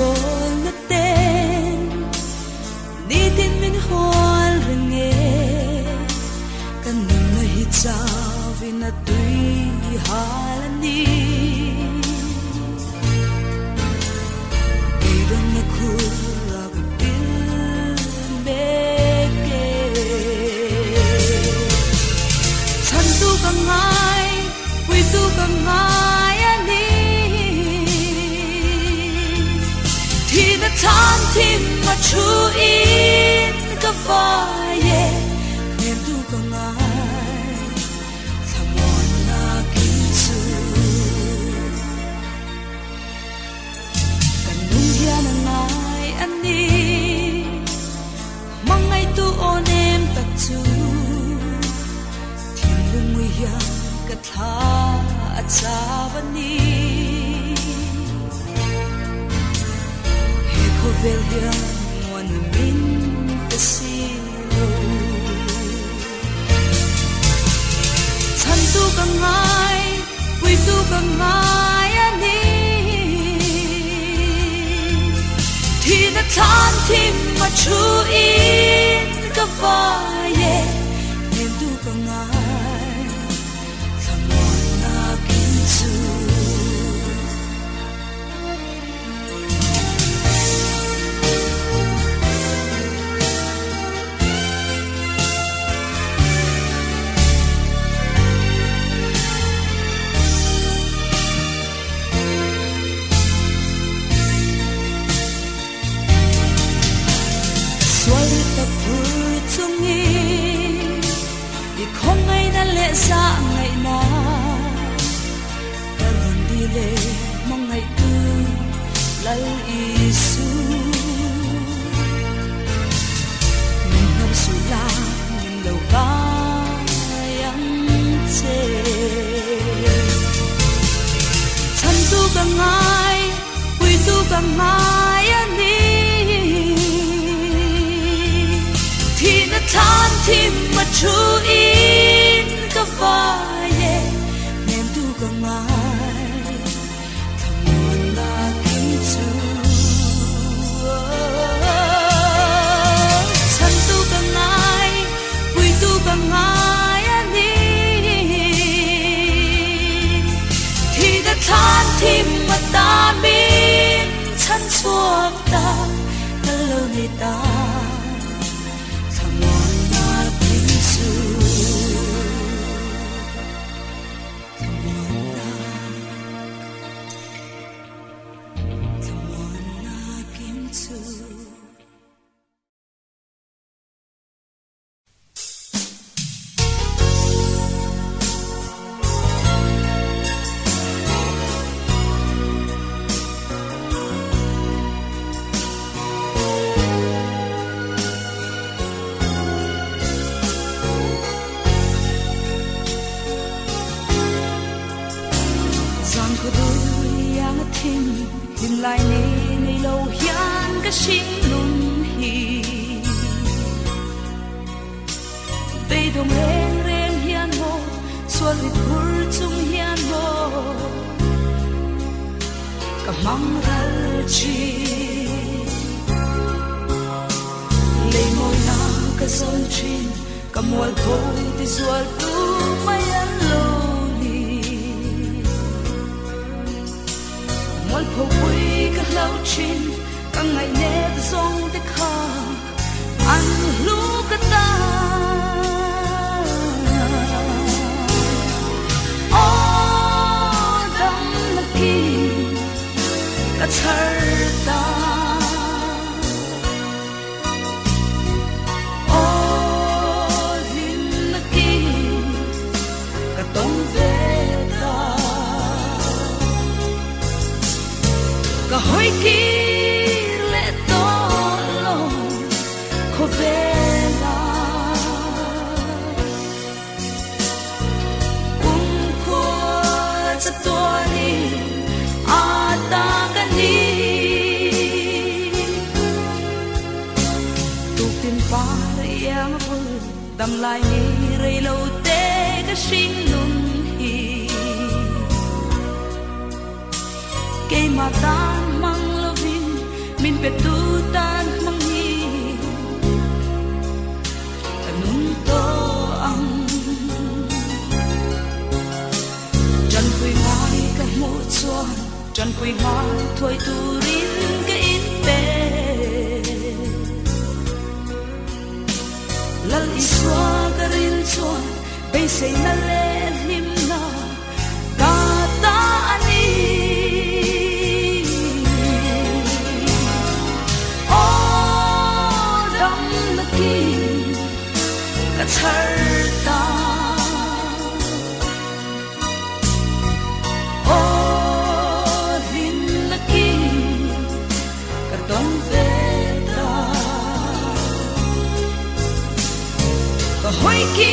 Bol na ten, di tin min hol ringe. Savin at tuy halani Idong na kurag pilbeke Sandu kangay, witu kangay ani Tinatan tim machuin kafaye Nendu kangay Mangai tu onem tatu Timung yang katha atsavani Heko vel yang wan min kasilo Santu kangai, witu kangai ani Tinatan tim machuin kafaye Nendu kangay Samon na kinsu Không ngay đã lệ xa ngày na ta luôn đi lệ mong ngày tư lấy Isu mình không sủi la nhìn đầu ba yang chê thân tu càng ai quy tu càng ai ani thì nó than tim mà chuin kafaye nem tu kangai thamon na kinchu san tu kangai pui tu kangai ani thì đã than tim mà ta bin chan suak ta lâu ni ta lại ngày lâu hian cái sinh luôn hi bây đồng lên ren hian ho xuân phur chung hian ho cả mong ra chi lấy môi nào cái son chin cả mual thôi thì xuân tu mai ăn lâu mual phô quỳ cái lâu chín cả ngày nếp rong tê kha ăn lú cái ta ô đam là kỳ cái thở ta ô lim là kỳ cái tông về ta cả hoi kỳ lệ to lo khó về la khô cho tôi đi à ta cái đi tu tin phá yang vui tâm lại ni rây lâu tê cái sinh luôn hi cây mà tan mang lovin min pe tu tan mang ni tanung to ang turin ka inpe lal iswa ka rin chuan bay say na len him na kata ani o dam na ki ka char ta o hin na ki ka dong ve ta ka hoi ki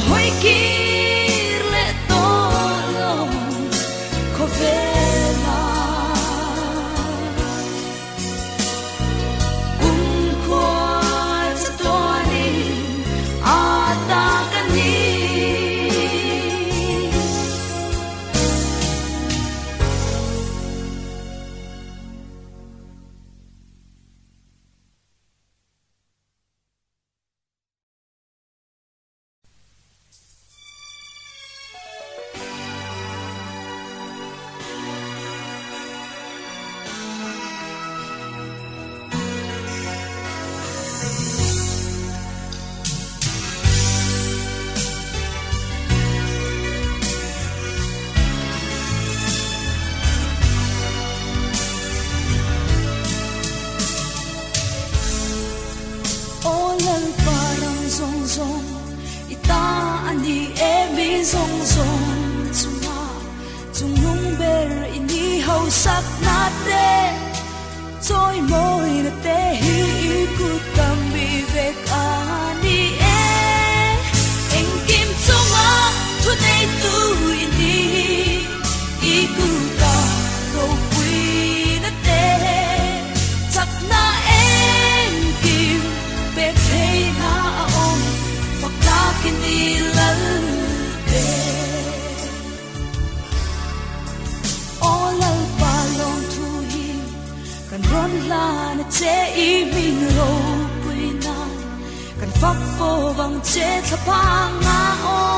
hoi kir le tolo kovela kwa tatuani atakani ita ani emi zong zong chunga chungnung ber ini hausak na te choi moi na te hi ikut kambi vek ani eng kim chunga thu nei tu ini ikuta ro pui na te chak na eng kim vek thei na om kini lalte olal palong thu hi kan ron la na che I min ro pui na kan fak fo wang che thapa nga o